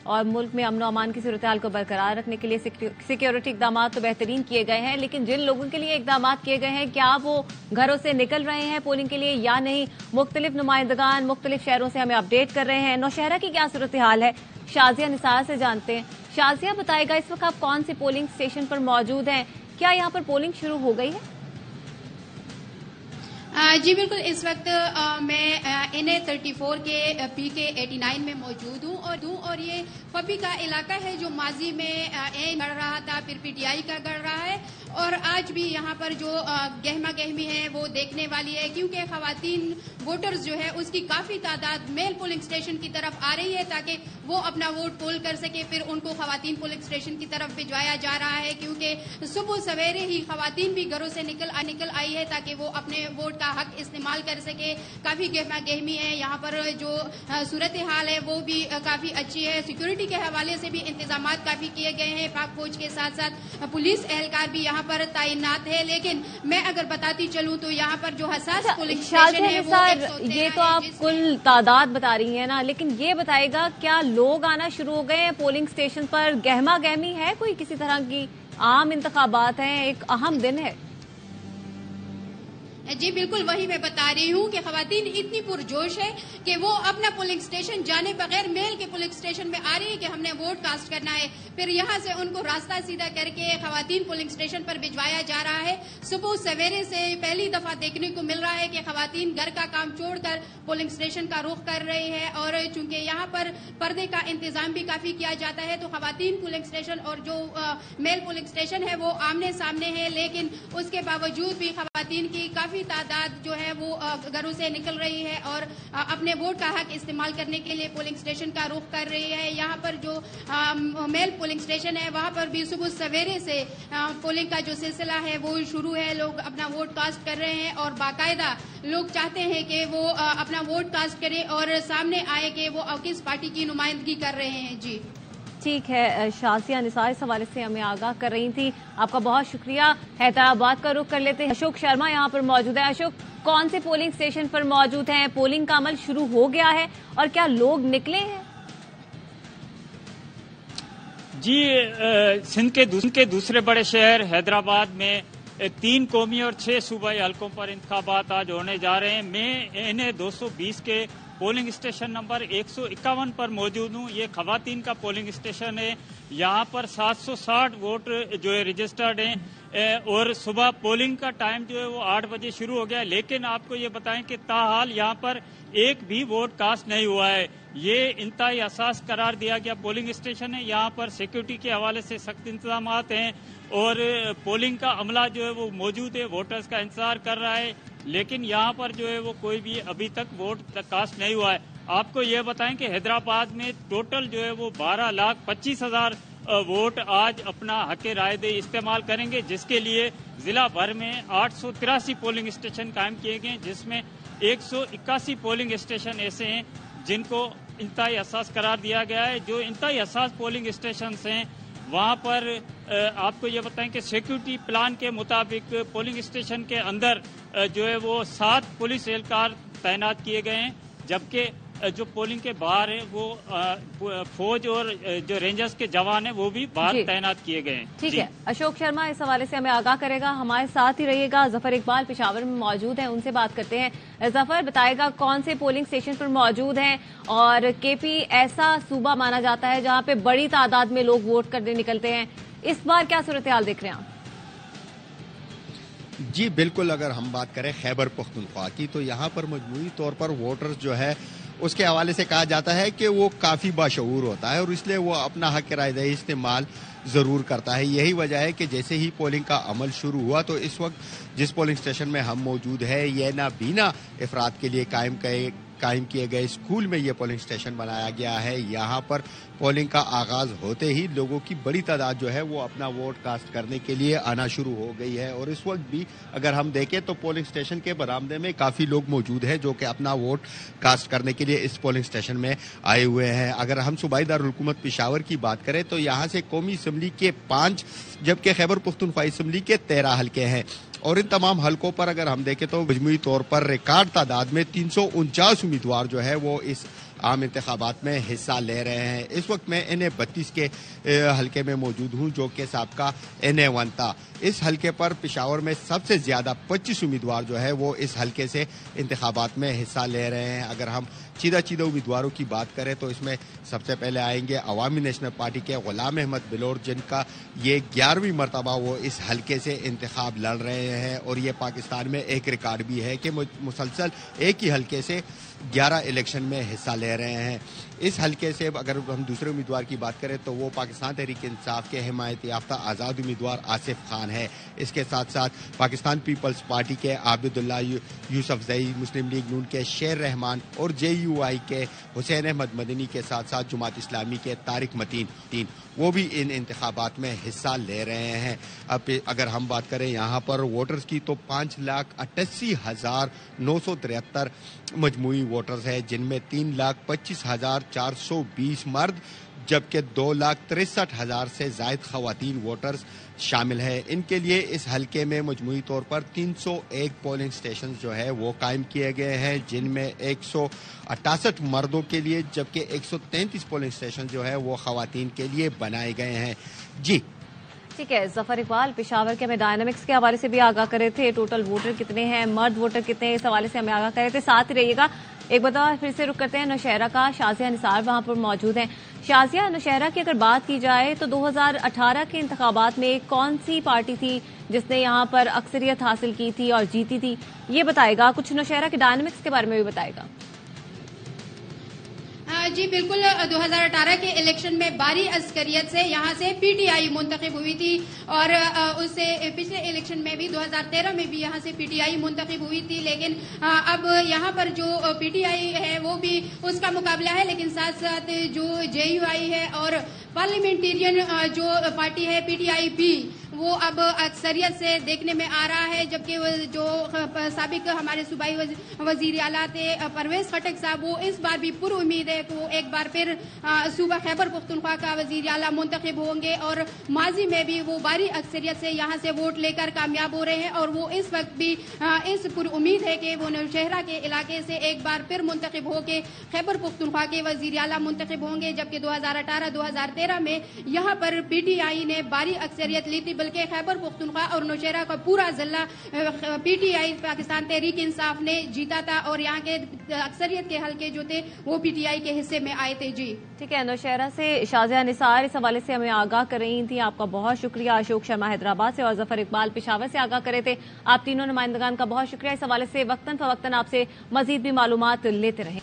اور ملک میں امن و امان کی صورتحال کو برقرار رکھنے کے لیے سیکیورٹی اقدامات تو بہترین کیے گئے ہیں، لیکن جن لوگوں کے لیے اقدامات کیے گئے ہیں کیا وہ گھروں سے نکل رہے ہیں پولنگ کے لیے یا نہیں؟ مختلف نمائندگان مختلف شہروں سے ہمیں اپڈیٹ کر رہے ہیں۔ نوشہرہ کی کیا صورتحال ہے، شازیہ نثار سے جانتے ہیں۔ شازیہ بتائے گا اس وقت آپ کون سی پولنگ اسٹیشن پر موجود ہیں؟ کیا یہاں پر پولنگ شروع ہو گئی ہے؟ جی بالکل، اس وقت میں NA34 کے PK 89 میں موجود ہوں اور یہ پپی کا علاقہ ہے جو ماضی میں گڑ رہا تھا، پھر PTI کا گڑ رہا ہے، اور آج بھی یہاں پر جو گہما گہمی ہے وہ دیکھنے والی ہے، کیونکہ خواتین ووٹرز جو ہے اس کی کافی تعداد میل پولنگ اسٹیشن کی طرف آ رہی ہے تاکہ وہ اپنا ووٹ پول کر سکے، پھر ان کو خواتین پولنگ اسٹیشن کی طرف بھجوایا جا رہا ہے، کیونکہ صبح سویرے ہی خواتین بھی گھروں سے نکل آئی ہے تاکہ وہ اپنے ووٹ کا حق استعمال کر سکے۔ کافی گہما گہمی ہے یہاں پر، جو صورتحال ہے وہ بھی کافی اچھی ہے۔ سیکورٹی کے حوالے سے بھی انتظامات کافی کیے گئے ہیں، پاک فوج کے ساتھ ساتھ پولیس اہلکار بھی یہاں پر تعینات ہے، لیکن میں اگر بتاتی چلوں تو یہاں پر جو حساس پولنگ اسٹیشن ہے وہ 113 یہ تو آپ کل تعداد بتا رہی ہیں نا، لیکن یہ بتائے گا کیا لوگ آنا شروع ہو گئے ہیں پولنگ اسٹیشن پر؟ گہما گہمی ہے کوئی کسی طرح کی؟ عام انتخابات ہیں، ایک اہم دن ہے۔ جی بالکل، وہی میں بتا رہی ہوں کہ خواتین اتنی پرجوش ہے کہ وہ اپنا پولنگ اسٹیشن جانے بغیر میل کے پولنگ اسٹیشن میں آ رہی ہے کہ ہم نے ووٹ کاسٹ کرنا ہے، پھر یہاں سے ان کو راستہ سیدھا کر کے خواتین پولنگ اسٹیشن پر بھجوایا جا رہا ہے۔ صبح سویرے سے پہلی دفعہ دیکھنے کو مل رہا ہے کہ خواتین گھر کا کام چھوڑ کر پولنگ اسٹیشن کا رخ کر رہی ہے، اور چونکہ یہاں پر پردے کا انتظام بھی کافی کیا جاتا ہے تو خواتین پولنگ اسٹیشن اور جو میل پولنگ اسٹیشن ہے وہ آمنے سامنے ہے، لیکن اس کے باوجود بھی خواتین کی کافی تعداد جو ہے وہ گھروں سے نکل رہی ہے اور اپنے ووٹ کا حق استعمال کرنے کے لیے پولنگ اسٹیشن کا رخ کر رہی ہے۔ یہاں پر جو میل پولنگ اسٹیشن ہے وہاں پر بھی صبح سویرے سے پولنگ کا جو سلسلہ ہے وہ شروع ہے، لوگ اپنا ووٹ کاسٹ کر رہے ہیں اور باقاعدہ لوگ چاہتے ہیں کہ وہ اپنا ووٹ کاسٹ کرے اور سامنے آئے کہ وہ کس پارٹی کی نمائندگی کر رہے ہیں۔ جی ٹھیک ہے، شازیہ نثار اس حوالے سے ہمیں آگاہ کر رہی تھی، آپ کا بہت شکریہ۔ حیدرآباد کا رخ کر لیتے ہیں، اشوک شرما یہاں پر موجود ہے۔ اشوک، کون سے پولنگ اسٹیشن پر موجود ہیں؟ پولنگ کا عمل شروع ہو گیا ہے اور کیا لوگ نکلے ہیں؟ جی، سندھ کے دوسرے بڑے شہر حیدرآباد میں 3 قومی اور 6 صوبائی حلقوں پر انتخابات آج ہونے جا رہے ہیں۔ میں NA220 کے پولنگ اسٹیشن نمبر 151 پر موجود ہوں۔ یہ خواتین کا پولنگ اسٹیشن ہے، یہاں پر 760 ووٹ جو ہے رجسٹرڈ ہیں، اور صبح پولنگ کا ٹائم جو ہے وہ 8 بجے شروع ہو گیا، لیکن آپ کو یہ بتائیں کہ تاحال یہاں پر ایک بھی ووٹ کاسٹ نہیں ہوا ہے۔ یہ انتہائی حساس قرار دیا گیا پولنگ اسٹیشن ہے، یہاں پر سیکورٹی کے حوالے سے سخت انتظامات ہیں اور پولنگ کا عملہ جو ہے وہ موجود ہے، ووٹرز کا انتظار کر رہا ہے، لیکن یہاں پر جو ہے وہ کوئی بھی ابھی تک ووٹ کاسٹ نہیں ہوا ہے۔ آپ کو یہ بتائیں کہ حیدرآباد میں ٹوٹل جو ہے وہ 12,25,000 ووٹ آج اپنا حق رائے دہی استعمال کریں گے، جس کے لیے ضلع بھر میں 883 پولنگ اسٹیشن قائم کیے گئے، جس میں 181 پولنگ اسٹیشن ایسے ہیں جن کو انتہائی حساس قرار دیا گیا ہے۔ جو انتہائی حساس پولنگ اسٹیشنز ہیں وہاں پر آپ کو یہ بتائیں کہ سیکورٹی پلان کے مطابق پولنگ اسٹیشن کے اندر جو ہے وہ 7 پولیس اہلکار تعینات کیے گئے ہیں، جبکہ جو پولنگ کے باہر ہے وہ فوج اور جو رینجرز کے جوان ہیں وہ بھی باہر تعینات کیے گئے ہیں۔ ٹھیک ہے، اشوک شرما اس حوالے سے ہمیں آگاہ کرے گا، ہمارے ساتھ ہی رہیے گا۔ ظفر اقبال پشاور میں موجود ہیں، ان سے بات کرتے ہیں۔ ظفر، بتائے گا کون سے پولنگ اسٹیشن پر موجود ہیں، اور KP ایسا صوبہ مانا جاتا ہے جہاں پہ بڑی تعداد میں لوگ ووٹ کرنے نکلتے ہیں، اس بار کیا صورتحال دیکھ رہے ہیں آپ؟ جی بالکل، اگر ہم بات کریں خیبر پختونخوا کی تو یہاں پر مجموعی طور پر ووٹرز جو ہے اس کے حوالے سے کہا جاتا ہے کہ وہ کافی باشعور ہوتا ہے اور اس لیے وہ اپنا حق رائے دہی استعمال ضرور کرتا ہے۔ یہی وجہ ہے کہ جیسے ہی پولنگ کا عمل شروع ہوا تو اس وقت جس پولنگ اسٹیشن میں ہم موجود ہیں یہ نابینا افراد کے لیے قائم کیے گئے اسکول میں یہ پولنگ اسٹیشن بنایا گیا ہے۔ یہاں پر پولنگ کا آغاز ہوتے ہی لوگوں کی بڑی تعداد جو ہے وہ اپنا ووٹ کاسٹ کرنے کے لیے آنا شروع ہو گئی ہے، اور اس وقت بھی اگر ہم دیکھیں تو پولنگ اسٹیشن کے برآمدے میں کافی لوگ موجود ہیں جو کہ اپنا ووٹ کاسٹ کرنے کے لیے اس پولنگ اسٹیشن میں آئے ہوئے ہیں۔ اگر ہم صوبائی دارالحکومت پشاور کی بات کریں تو یہاں سے قومی اسمبلی کے 5 جبکہ خیبر پختونخوا اسمبلی کے 13 حلقے ہیں، اور ان تمام حلقوں پر اگر ہم دیکھیں تو مجموعی طور پر ریکارڈ تعداد میں 349 امیدوار جو ہے وہ اس عام انتخابات میں حصہ لے رہے ہیں۔ اس وقت میں NA-32 کے حلقے میں موجود ہوں جو کہ سابقہ NA-1 تھا۔ اس حلقے پر پشاور میں سب سے زیادہ 25 امیدوار جو ہے وہ اس حلقے سے انتخابات میں حصہ لے رہے ہیں۔ اگر ہم چیدہ امیدواروں کی بات کریں تو اس میں سب سے پہلے آئیں گے عوامی نیشنل پارٹی کے غلام احمد بلور، جن کا یہ 11ویں مرتبہ وہ اس حلقے سے انتخاب لڑ رہے ہیں، اور یہ پاکستان میں ایک ریکارڈ بھی ہے کہ مسلسل ایک ہی حلقے سے 11 الیکشن میں حصہ لے رہے ہیں۔ اس حلقے سے اگر ہم دوسرے امیدوار کی بات کریں تو وہ پاکستان تحریک انصاف کے حمایت یافتہ آزاد امیدوار آصف خان ہے۔ اس کے ساتھ ساتھ پاکستان پیپلز پارٹی کے عابد اللہ یوسف زئی، مسلم لیگ نون کے شیر رحمان اور JUI کے حسین احمد مدنی کے ساتھ ساتھ جماعت اسلامی کے طارق متین وہ بھی ان انتخابات میں حصہ لے رہے ہیں۔ اب اگر ہم بات کریں یہاں پر ووٹرز کی تو 5,88,973 مجموعی ووٹرز ہیں، جن میں 3,25,420 مرد جبکہ 2,63,000 سے زائد خواتین ووٹرز شامل ہیں۔ ان کے لیے اس حلقے میں مجموعی طور پر 301 پولنگ سٹیشن جو ہے وہ قائم کیے گئے ہیں، جن میں 168 مردوں کے لیے جبکہ 133 پولنگ سٹیشن جو ہے وہ خواتین کے لیے بنائے گئے ہیں۔ جی ٹھیک ہے، ظفر اقبال پشاور کے ہمیں ڈائنامکس کے حوالے سے بھی آگاہ کرے تھے، ٹوٹل ووٹر کتنے ہیں، مرد ووٹر کتنے ہیں، اس حوالے سے ہمیں آگاہ کرے تھے۔ ساتھ ہی رہیے گا، ایک بار پھر سے رک کرتے ہیں نوشہرہ کا، شازیہ نثار وہاں پر موجود ہیں۔ شازیہ، نوشہرہ کی اگر بات کی جائے تو 2018 کے انتخابات میں کون سی پارٹی تھی جس نے یہاں پر اکثریت حاصل کی تھی اور جیتی تھی، یہ بتائے گا، کچھ نوشہرہ کے ڈائنامکس کے بارے میں بھی بتائے گا۔ جی بالکل، 2018 کے الیکشن میں باری عسکریت سے یہاں سے PTI منتخب ہوئی تھی، اور اس سے پچھلے الیکشن میں بھی 2013 میں بھی یہاں سے PTI منتخب ہوئی تھی، لیکن اب یہاں پر جو PTI ہے وہ بھی اس کا مقابلہ ہے، لیکن ساتھ ساتھ جو JUI ہے اور پارلیمنٹیرین جو پارٹی ہے PTI بھی، وہ اب اکثریت سے دیکھنے میں آ رہا ہے، جبکہ جو سابق ہمارے صوبائی وزیر اعلیٰ تھے پرویز خٹک صاحب، وہ اس بار بھی پر امید ہے کہ وہ ایک بار پھر صوبہ خیبر پختونخوا کا وزیر اعلیٰ منتخب ہوں گے، اور ماضی میں بھی وہ بھاری اکثریت سے یہاں سے ووٹ لے کر کامیاب ہو رہے ہیں، اور وہ اس وقت بھی اس پر امید ہے کہ وہ نوشہرہ کے علاقے سے ایک بار پھر منتخب ہو کے خیبر پختونخوا کے وزیر اعلیٰ منتخب ہوں گے، جبکہ 2018-2013 میں یہاں پر PTI نے بھاری اکثریت لی تھی، بلکہ خیبر پختونخوا اور نوشہرہ کا پورا ضلع PTI پاکستان تحریک انصاف نے جیتا تھا، اور یہاں کے اکثریت کے حلقے جو تھے وہ PTI کے حصے میں آئے تھے۔ جی ٹھیک ہے، نوشہرہ سے شازیہ نثار اس حوالے سے ہمیں آگاہ کر رہی تھیں، آپ کا بہت شکریہ۔ اشوک شرما حیدرآباد سے اور ظفر اقبال پشاور سے آگاہ کرے تھے، آپ تینوں نمائندگان کا بہت شکریہ۔ اس حوالے سے وقتاً فوقتاً آپ سے مزید بھی معلومات لیتے رہیں۔